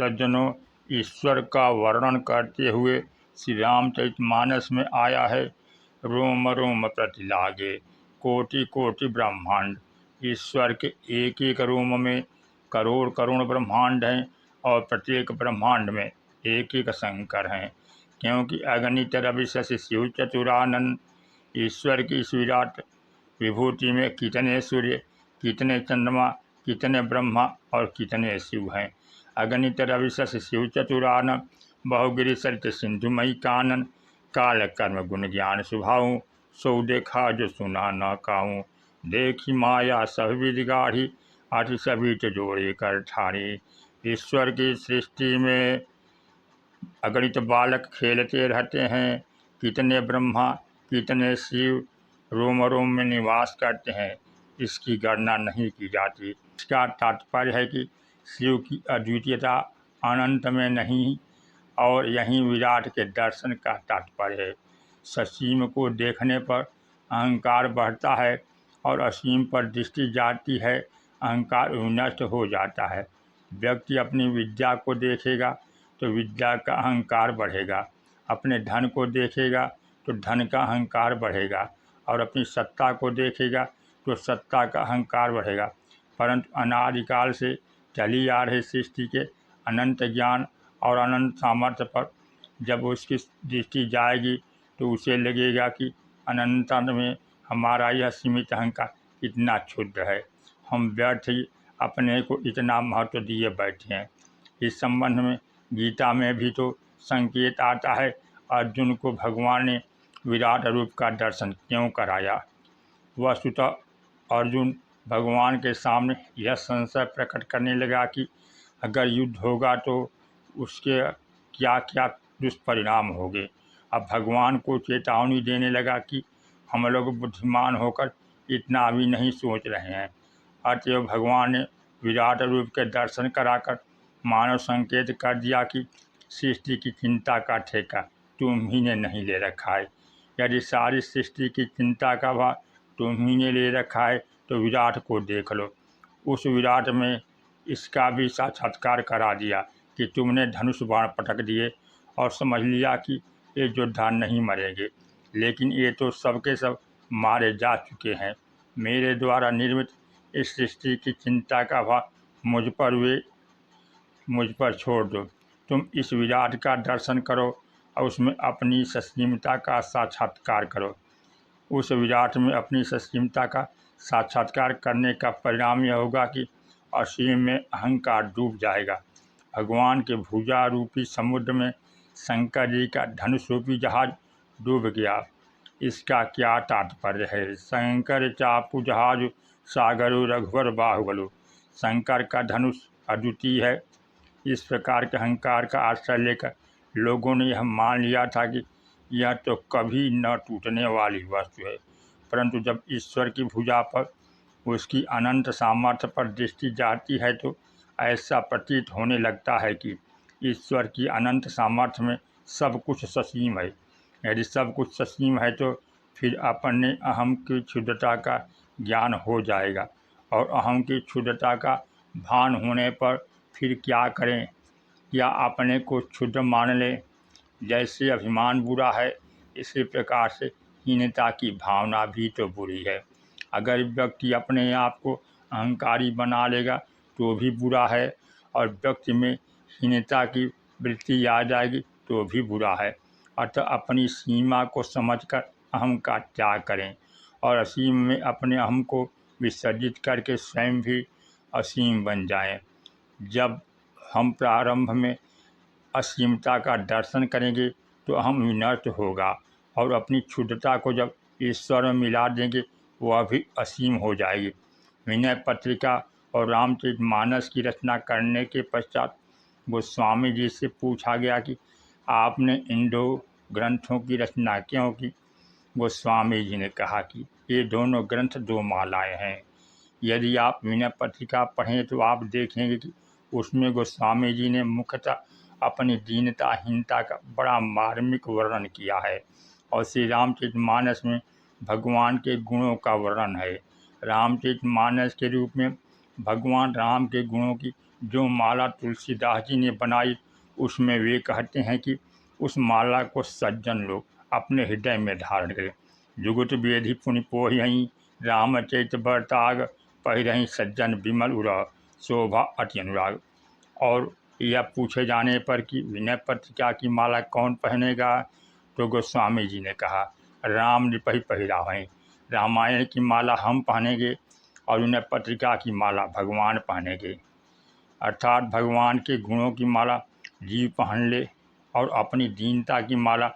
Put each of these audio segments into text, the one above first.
सज्जनों, ईश्वर का वर्णन करते हुए श्री रामचरितमानस में आया है, रोम रोम प्रति लागे कोटि कोटि ब्रह्मांड। ईश्वर के एक एक रोम में करोड़ करोड़ ब्रह्मांड हैं और प्रत्येक ब्रह्मांड में एक एक शंकर हैं, क्योंकि अगणित रवि शशि शिव चतुरानन। ईश्वर की इस विराट विभूति में कितने सूर्य, कितने चंद्रमा, कितने ब्रह्मा और कितने शिव हैं। अगणित रवि शशि शिव चतुरानन, बहुगिरि सरित सिंधुमयी कानन। काल कर्म गुण ज्ञान स्वभाव, सो देखा जो सुना न काऊँ। देखी माया सब विधि गाढ़ी, आठ सभी जोड़े कर ठाड़ी। ईश्वर की सृष्टि में अगणित बालक खेलते रहते हैं, कितने ब्रह्मा, कितने शिव रोम रोम में निवास करते हैं, इसकी गणना नहीं की जाती। इसका तात्पर्य है कि शिव की अद्वितीयता अनंत में नहीं, और यहीं विराट के दर्शन का तात्पर्य है। ससीम को देखने पर अहंकार बढ़ता है और असीम पर दृष्टि जाती है, अहंकार नष्ट हो जाता है। व्यक्ति अपनी विद्या को देखेगा तो विद्या का अहंकार बढ़ेगा, अपने धन को देखेगा तो धन का अहंकार बढ़ेगा, और अपनी सत्ता को देखेगा तो सत्ता का अहंकार बढ़ेगा। परंतु अनादिकाल से चली आ रही सृष्टि के अनंत ज्ञान और अनंत सामर्थ्य पर जब उसकी दृष्टि जाएगी तो उसे लगेगा कि अनंत में हमारा यह सीमित अहंकार इतना क्षुद्र है, हम व्यर्थ ही अपने को इतना महत्व दिए बैठे हैं। इस संबंध में गीता में भी तो संकेत आता है, अर्जुन को भगवान ने विराट रूप का दर्शन क्यों कराया। वस्तुतः अर्जुन भगवान के सामने यह संशय प्रकट करने लगा कि अगर युद्ध होगा तो उसके क्या क्या दुष्परिणाम होंगे। अब भगवान को चेतावनी देने लगा कि हम लोग बुद्धिमान होकर इतना भी नहीं सोच रहे हैं। अतएव भगवान ने विराट रूप के दर्शन कराकर मानव संकेत कर दिया कि सृष्टि की चिंता का ठेका तुम ही ने नहीं ले रखा है। यदि सारी सृष्टि की चिंता का भार तुम ही ने ले रखा है तो विराट को देख लो। उस विराट में इसका भी साक्षात्कार करा दिया कि तुमने धनुष बाण पटक दिए और समझ लिया कि ये योद्धा नहीं मरेंगे, लेकिन ये तो सबके सब मारे जा चुके हैं। मेरे द्वारा निर्मित इस सृष्टि की चिंता का भार मुझ पर छोड़ दो। तुम इस विराट का दर्शन करो और उसमें अपनी ससीमता का साक्षात्कार करो। उस विराट में अपनी ससीमता का साक्षात्कार करने का परिणाम यह होगा कि असीम में अहंकार डूब जाएगा। भगवान के भुजा रूपी समुद्र में शंकर जी का धनुष रूपी जहाज डूब गया। इसका क्या तात्पर्य है। शंकर चापू जहाज सागरो रघुवर बाहुबलो। शंकर का धनुष अद्वितीय है। इस प्रकार के अहंकार का आश्रय लेकर लोगों ने यह मान लिया था कि यह तो कभी न टूटने वाली वस्तु है, परंतु जब ईश्वर की भुजा पर उसकी अनंत सामर्थ्य पर दृष्टि जाती है तो ऐसा प्रतीत होने लगता है कि ईश्वर की अनंत सामर्थ्य में सब कुछ ससीम है। यदि सब कुछ ससीम है तो फिर अपने अहम की क्षुद्रता का ज्ञान हो जाएगा, और अहम की क्षुद्रता का भान होने पर फिर क्या करें। या अपने को क्षुद्र मान लें। जैसे अभिमान बुरा है, इसी प्रकार से हीनता की भावना भी तो बुरी है। अगर व्यक्ति अपने आप को अहंकारी बना लेगा तो भी बुरा है, और व्यक्ति में हीनता की वृत्ति आ जाएगी तो भी बुरा है। अतः अपनी सीमा को समझकर अहम का त्याग करें और असीम में अपने अहम को विसर्जित करके स्वयं भी असीम बन जाएं। जब हम प्रारंभ में असीमता का दर्शन करेंगे तो अहम विनष्ट होगा, और अपनी क्षुद्रता को जब ईश्वर में मिला देंगे वह भी असीम हो जाएगी। विनय पत्रिका और रामचरितमानस की रचना करने के पश्चात गोस्वामी जी से पूछा गया कि आपने इन दो ग्रंथों की रचना क्यों की। गोस्वामी जी ने कहा कि ये दोनों ग्रंथ दो मालाएं हैं। यदि आप विनय पत्रिका पढ़ें तो आप देखेंगे कि उसमें गोस्वामी जी ने मुख्यतः अपनी दीनताहीनता का बड़ा मार्मिक वर्णन किया है, और श्री रामचरितमानस में भगवान के गुणों का वर्णन है। रामचरितमानस के रूप में भगवान राम के गुणों की जो माला तुलसीदास जी ने बनाई उसमें वे कहते हैं कि उस माला को सज्जन लोग अपने हृदय में धारण करें। जुगुत वेधि पुनि पोहि रामचरित बरताग, पहिरहि सज्जन विमल उर शोभा अति अनुराग। और यह पूछे जाने पर कि विनय पत्रिका की माला कौन पहनेगा, तो गोस्वामी जी ने कहा राम निपहि पहिरावहीं, रामायण की माला हम पहनेंगे और विनय पत्रिका की माला भगवान पहनेंगे। अर्थात भगवान के गुणों की माला जीव पहन ले और अपनी दीनता की माला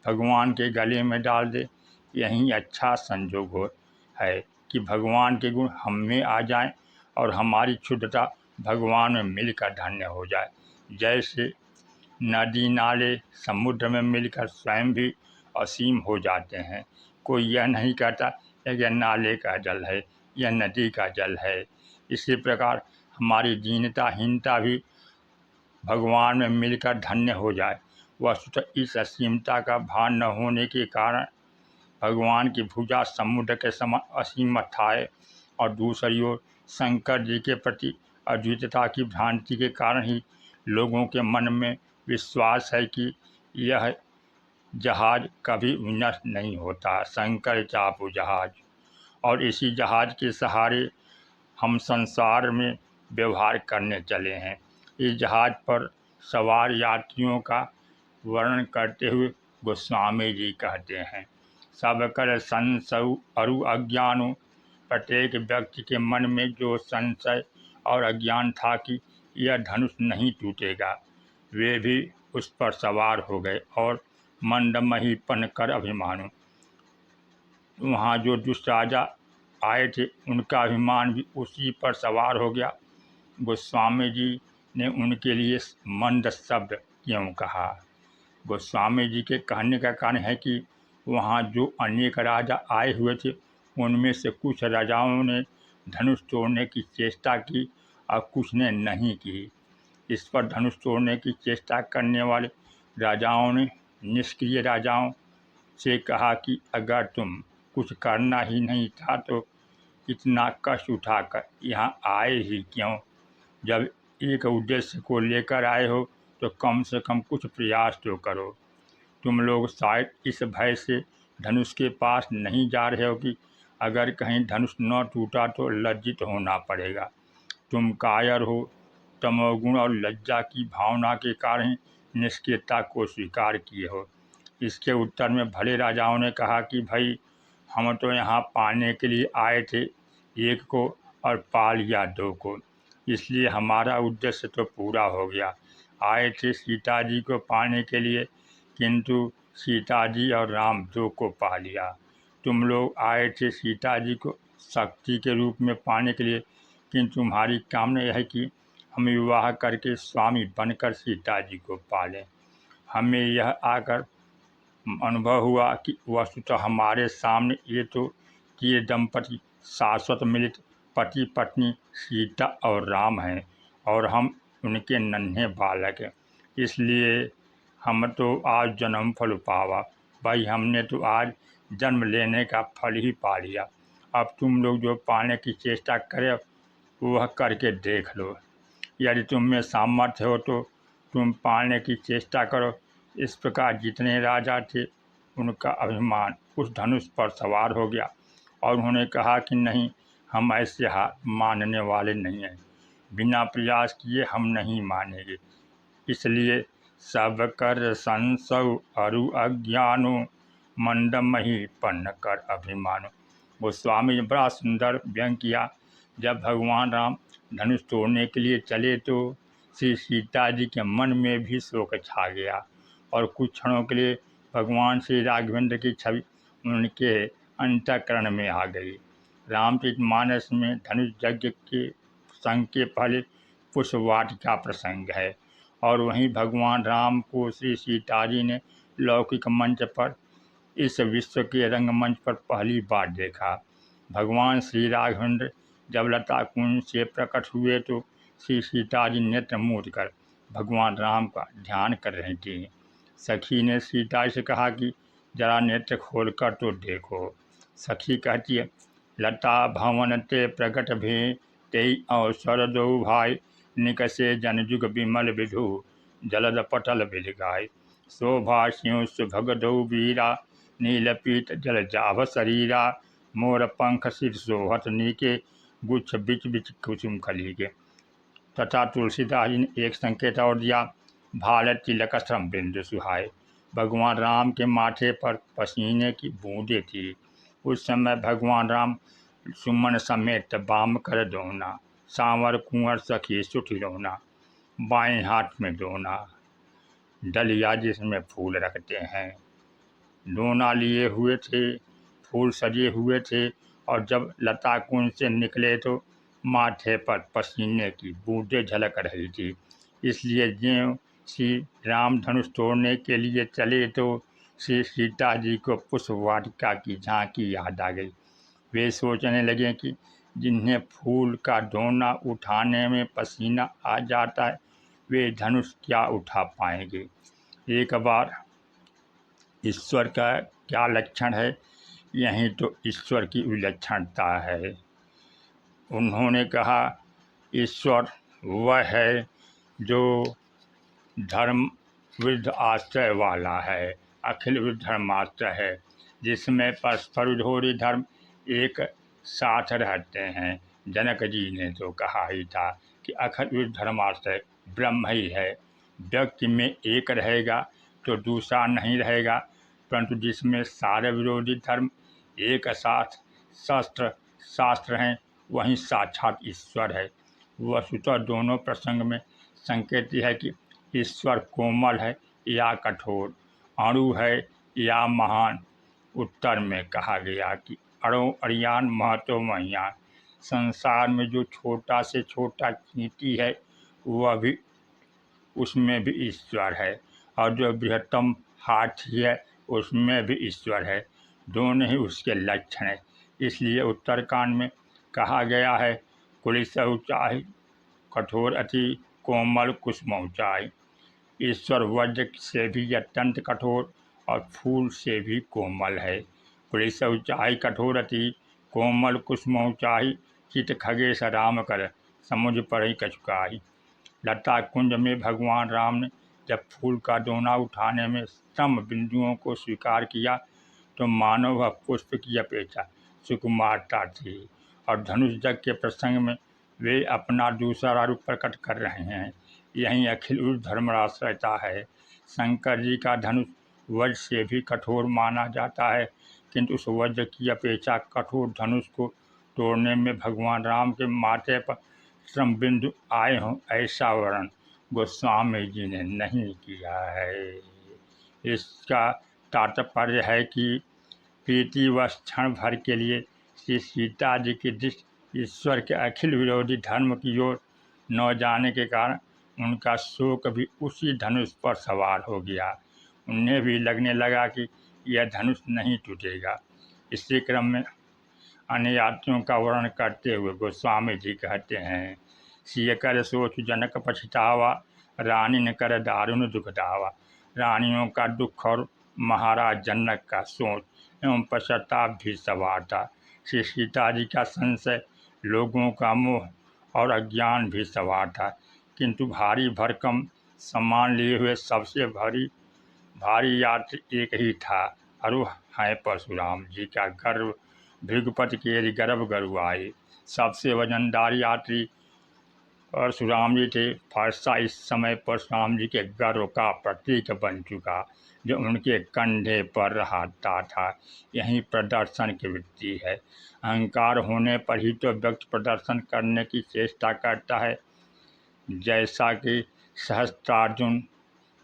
भगवान के गले में डाल दे। यही अच्छा संजोग हो है कि भगवान के गुण हम में आ जाएं और हमारी क्षुद्रता भगवान में मिलकर धन्य हो जाए। जैसे नदी नाले समुद्र में मिलकर स्वयं भी असीम हो जाते हैं। कोई यह नहीं कहता कि यह नाले का जल है, यह नदी का जल है। इसी प्रकार हमारी दीनताहीनता भी भगवान में मिलकर धन्य हो जाए। वस्तुतः इस असीमता का भान न होने के कारण भगवान की भुजा समुद्र के समान असीम अथाह और दूसरी ओर शंकर जी के प्रति अद्वितता की भ्रांति के कारण ही लोगों के मन में विश्वास है कि यह जहाज कभी विनष्ट नहीं होता, शंकर चापू जहाज। और इसी जहाज के सहारे हम संसार में व्यवहार करने चले हैं। इस जहाज पर सवार यात्रियों का वर्णन करते हुए गोस्वामी जी कहते हैं, सब कर संशय अरु अज्ञानो, प्रत्येक व्यक्ति के मन में जो संशय और अज्ञान था कि यह धनुष नहीं टूटेगा, वे भी उस पर सवार हो गए और मंदमहीपन कर अभिमानु। वहाँ जो दुष्ट राजा आए थे उनका अभिमान भी उसी पर सवार हो गया। गोस्वामी जी ने उनके लिए मंद शब्द क्यों कहा? गोस्वामी जी के कहने का कारण है कि वहाँ जो अनेक राजा आए हुए थे उनमें से कुछ राजाओं ने धनुष तोड़ने की चेष्टा की और कुछ ने नहीं की। इस पर धनुष तोड़ने की चेष्टा करने वाले राजाओं ने निष्क्रिय राजाओं से कहा कि अगर तुम कुछ करना ही नहीं था तो इतना कष्ट उठाकर यहाँ आए ही क्यों? जब एक उद्देश्य को लेकर आए हो तो कम से कम कुछ प्रयास तो करो। तुम लोग शायद इस भय से धनुष के पास नहीं जा रहे हो कि अगर कहीं धनुष न टूटा तो लज्जित होना पड़ेगा। तुम कायर हो, तमोगुण और लज्जा की भावना के कारण निष्क्रियता को स्वीकार किए हो। इसके उत्तर में भले राजाओं ने कहा कि भाई हम तो यहाँ पाने के लिए आए थे एक को और पा लिया दो को, इसलिए हमारा उद्देश्य तो पूरा हो गया। आए थे सीता जी को पाने के लिए किंतु सीता जी और राम दो को पा लिया। तुम लोग आए थे सीता जी को शक्ति के रूप में पाने के लिए किंतु तुम्हारी कामना यह है कि हम विवाह करके स्वामी बनकर सीता जी को पालें। हमें यह आकर अनुभव हुआ कि वस्तुतः हमारे सामने ये तो ये दंपति शाश्वत मिलित पति पत्नी सीता और राम हैं और हम उनके नन्हे बालक हैं। इसलिए हम तो आज जन्म फल पावा, भाई हमने तो आज जन्म लेने का फल ही पा लिया। अब तुम लोग जो पाने की चेष्टा करें वह करके देख लो। यदि तुम में सामर्थ्य हो तो तुम पाने की चेष्टा करो। इस प्रकार जितने राजा थे उनका अभिमान उस धनुष पर सवार हो गया और उन्होंने कहा कि नहीं, हम ऐसे मानने वाले नहीं हैं, बिना प्रयास किए हम नहीं मानेंगे। इसलिए सब कर संशय अरु अज्ञानो, मंदमहीपन कर अभिमानो। गोस्वामी ने बड़ा सुंदर व्यंग किया। जब भगवान राम धनुष तोड़ने के लिए चले तो श्री सीता जी के मन में भी शोक छा गया और कुछ क्षणों के लिए भगवान श्री राघवेंद्र की छवि उनके अंतःकरण में आ गई। रामचरितमानस में धनुष यज्ञ के संग के पहले पुष्पवाटिका प्रसंग है और वहीं भगवान राम को श्री सीता जी ने लौकिक मंच पर इस विश्व के रंगमंच पर पहली बार देखा। भगवान श्री राघवेंद्र जब लता कुंज से प्रकट हुए तो श्री सीता जी नेत्र मूंद कर भगवान राम का ध्यान कर रही थी। सखी ने सीता से कहा कि जरा नेत्र खोलकर तो देखो। सखी कहती है, लता भवन ते प्रकट भे ते अवसर दो भाई, निकसे जनजुग विमल विधु जलद पटल बिल गाय शोभा स्यों सुभगदौ वीरा नीलपीत जल जाभ शरीरा मोर पंख सिर सोहत नीके गुच्छ बिच बिच कुसुम खली के। तथा तुलसीदास जी ने एक संकेत और दिया, भारत तिलक श्रम बिंदु सुहाय। भगवान राम के माथे पर पसीने की बूंदें थी। उस समय भगवान राम सुमन समेत बाम कर दोना, सांवर कुंवर सखी सुठी रोना, बाएं हाथ में दोना डलिया जिसमें फूल रखते हैं। दोना लिए हुए थे, फूल सजे हुए थे और जब लता कुंज से निकले तो माथे पर पसीने की बूंदें झलक रही थी। इसलिए ज्यों श्री राम धनुष तोड़ने के लिए चले तो श्री सीता जी को पुष्प वाटिका की झांकी याद आ गई। वे सोचने लगे कि जिन्हें फूल का दोना उठाने में पसीना आ जाता है वे धनुष क्या उठा पाएंगे। एक बार ईश्वर का क्या लक्षण है, यही तो ईश्वर की विलक्षणता है। उन्होंने कहा, ईश्वर वह है जो धर्म विरुद्ध आश्रय वाला है, अखिल विरुद्ध धर्माश्रय है, जिसमें परस्पर विरोधी धर्म एक साथ रहते हैं। जनक जी ने तो कहा ही था कि अखिल विरुद्ध धर्माश्रय ब्रह्म ही है। व्यक्ति में एक रहेगा तो दूसरा नहीं रहेगा, परंतु जिसमें सारे विरोधी धर्म एक साथ शास्त्र हैं वहीं साक्षात ईश्वर है। वस्तुतः दोनों प्रसंग में संकेत है कि ईश्वर कोमल है या कठोर, अणु है या महान। उत्तर में कहा गया कि अणु अरियान महतो महियान। संसार में जो छोटा से छोटा चींटी है वह भी उसमें भी ईश्वर है, और जो बृहत्तम हाथी है उसमें भी ईश्वर है। दोनों ही उसके लक्षण है। इसलिए उत्तरकांड में कहा गया है, कुलिस ऊंचाई कठोर अति कोमल कुसुम ऊंचाई। ईश्वर वज्र से भी अत्यंत कठोर और फूल से भी कोमल है। कुलिस ऊंचाई कठोर अति कोमल कुसुम ऊंचाई, चित खगेश राम कर समुझ पढ़ी कछुकाई। लता कुंज में भगवान राम ने जब फूल का दोना उठाने में स्तंभ बिंदुओं को स्वीकार किया तो मानव वह पुष्प की अपेक्षा सुकुमारता थी। और धनुष जग के प्रसंग में वे अपना दूसरा रूप प्रकट कर रहे हैं। यही अखिल विरुद्ध धर्माश्रयता है। शंकर जी का धनुष वज्र से भी कठोर माना जाता है, किंतु उस वज्र की अपेक्षा कठोर धनुष को तोड़ने में भगवान राम के माथे पर श्रम बिंदु आए हों ऐसा वर्णन गोस्वामी जी ने नहीं किया है। इसका तात्पर्य है कि प्रीति व क्षण भर के लिए श्री सीता जी की दृष्टि ईश्वर के अखिल विरोधी धर्म की ओर न जाने के कारण उनका शोक भी उसी धनुष पर सवार हो गया। उन्हें भी लगने लगा कि यह धनुष नहीं टूटेगा। इसी क्रम में अन्य यात्रियों का वर्णन करते हुए गोस्वामी जी कहते हैं, सिय कर सोच जनक पछतावा, रानी न कर दारुण दुख दावा। रानियों का दुख और महाराज जनक का सोच एवं पश्चाताप भी सवार था। श्री सीता जी का संशय, लोगों का मोह और अज्ञान भी सवार था। किंतु भारी भरकम सामान लिए हुए सबसे भारी यात्री एक ही था, और वह है परशुराम जी का गर्व। भृगुपति के गर्भ गरुआए। सबसे वजनदार यात्री परशुराम जी थे। फरसा इस समय परशुराम जी के गर्व का प्रतीक बन चुका, जो उनके कंधे पर रहता था। यही प्रदर्शन की वृत्ति है। अहंकार होने पर ही तो व्यक्ति प्रदर्शन करने की चेष्टा करता है। जैसा कि सहस्त्रार्जुन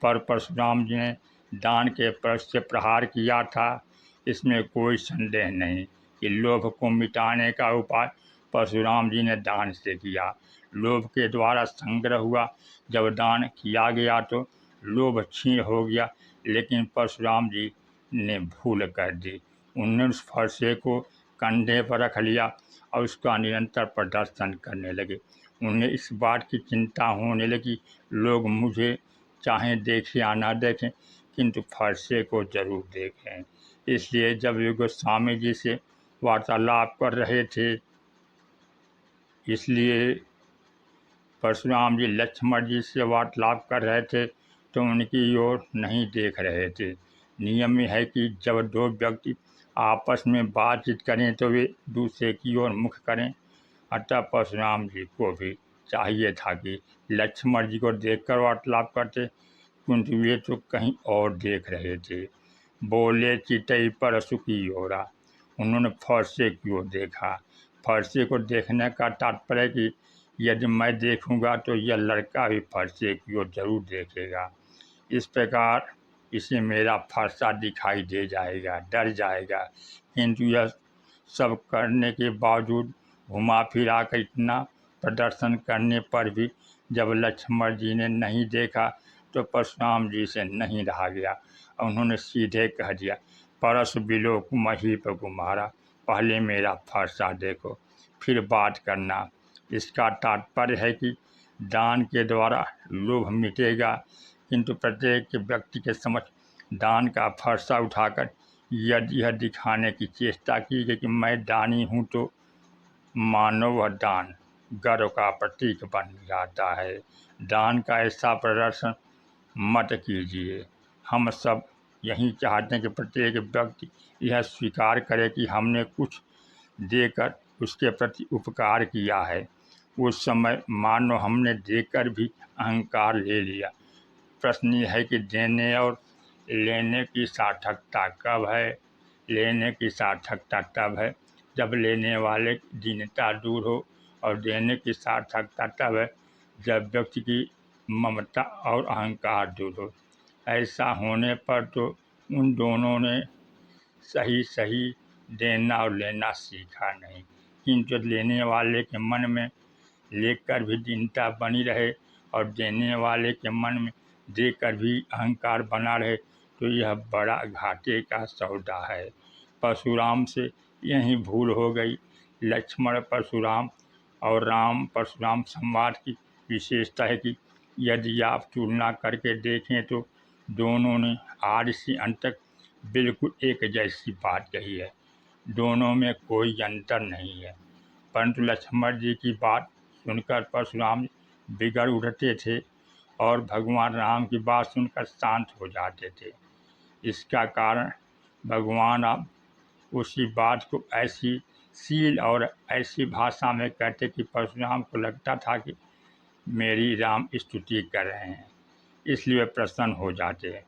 पर परशुराम जी ने दान के परश से प्रहार किया था, इसमें कोई संदेह नहीं कि लोभ को मिटाने का उपाय परशुराम जी ने दान से किया। लोभ के द्वारा संग्रह हुआ, जब दान किया गया तो लोभ क्षीण हो गया, लेकिन परशुराम जी ने भूल कर दी। उन्होंने उस फरसे को कंधे पर रख लिया और उसका निरंतर प्रदर्शन करने लगे। उन्हें इस बात की चिंता होने लगी, लोग मुझे चाहे देखें या ना देखें, किंतु फरसे को जरूर देखें। इसलिए जब वे गोस्वामी जी से वार्तालाप कर रहे थे, इसलिए परशुराम जी लक्ष्मण जी से वार्तालाप कर रहे थे तो उनकी ओर नहीं देख रहे थे। नियम में है कि जब दो व्यक्ति आपस में बातचीत करें तो वे दूसरे की ओर मुख करें। अतः परशुराम जी को भी चाहिए था कि लक्ष्मण जी को देखकर वार्तालाप करते, किंतु वे तो कहीं और देख रहे थे। बोले चितई परशु की ओरा। उन्होंने फरसे की ओर देखा। फरसे को देखने का तात्पर्य कि यदि मैं देखूंगा तो यह लड़का भी फरसे की ओर जरूर देखेगा। इस प्रकार इसे मेरा फरसा दिखाई दे जाएगा, डर जाएगा। किंतु यह सब करने के बावजूद घुमा फिरा कर इतना प्रदर्शन करने पर भी जब लक्ष्मण जी ने नहीं देखा तो परशुराम जी से नहीं रहा गया। उन्होंने सीधे कह दिया, परस बिलोक महीप कुमारा, पहले मेरा फरसा देखो फिर बात करना। इसका तात्पर्य है कि दान के द्वारा लोभ मिटेगा, किंतु प्रत्येक व्यक्ति के समक्ष दान का फरसा उठाकर यदि यह दिखाने की चेष्टा की गई कि मैं दानी हूँ तो मानो वह दान गर्व का प्रतीक बन जाता है। दान का ऐसा प्रदर्शन मत कीजिए। हम सब यही चाहते हैं कि प्रत्येक व्यक्ति यह स्वीकार करे कि हमने कुछ देकर उसके प्रति उपकार किया है। उस समय मानो हमने देकर भी अहंकार ले लिया। प्रश्न यह है कि देने और लेने की सार्थकता कब है? लेने की सार्थकता तब है जब लेने वाले की दीनता दूर हो, और देने की सार्थकता तब है जब व्यक्ति की ममता और अहंकार दूर हो। ऐसा होने पर तो उन दोनों ने सही सही देना और लेना सीखा नहीं। किंतु लेने वाले के मन में लेकर भी दीनता बनी रहे और देने वाले के मन में देकर भी अहंकार बना रहे तो यह बड़ा घाटे का सौदा है। परशुराम से यही भूल हो गई। लक्ष्मण परशुराम और राम परशुराम संवाद की विशेषता है कि यदि आप तुलना करके देखें तो दोनों ने आदि से अंत तक बिल्कुल एक जैसी बात कही है। दोनों में कोई अंतर नहीं है, परंतु लक्ष्मण जी की बात सुनकर परशुराम बिगड़ उठते थे और भगवान राम की बात सुनकर शांत हो जाते थे। इसका कारण भगवान अब उसी बात को ऐसी सील और ऐसी भाषा में कहते कि परशुराम को लगता था कि मेरी राम स्तुति कर रहे हैं, इसलिए वे प्रसन्न हो जाते हैं।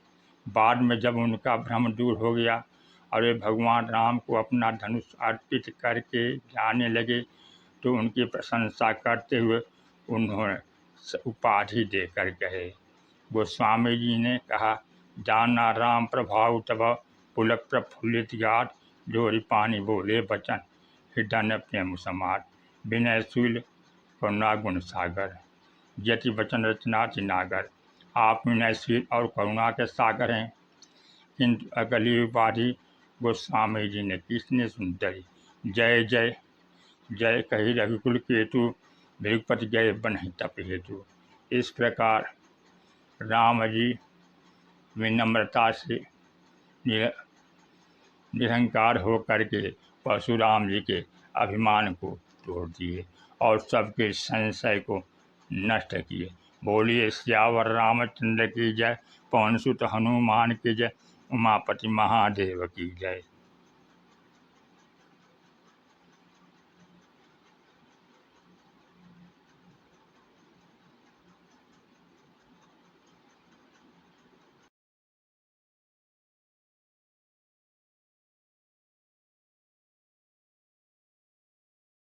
बाद में जब उनका भ्रम दूर हो गया और वे भगवान राम को अपना धनुष अर्पित करके जाने लगे तो उनकी प्रशंसा करते हुए उन्होंने उपाधि देकर कहे। गोस्वामी जी ने कहा, जाना राम प्रभाव तब पुलक प्रफुल्लित गात, जोरी पानी बोले बचन हृदय प्रेम समात, विनयशील करुणा गुण सागर, यति वचन रचना चिनागर। आप विनयशील और करुणा के सागर हैं, किंतु अगली उपाधि गोस्वामी जी ने किसने सुनतरी, जय जय जय कही रघुकुल केतु, भृगपति गए बन तप हेतु। इस प्रकार राम जी विनम्रता से निरहंकार होकर के परशुराम जी के अभिमान को तोड़ दिए और सबके संशय को नष्ट किए। बोलिए सियावर रामचंद्र की जय, पवन सुत हनुमान की जय, उमापति महादेव की जय।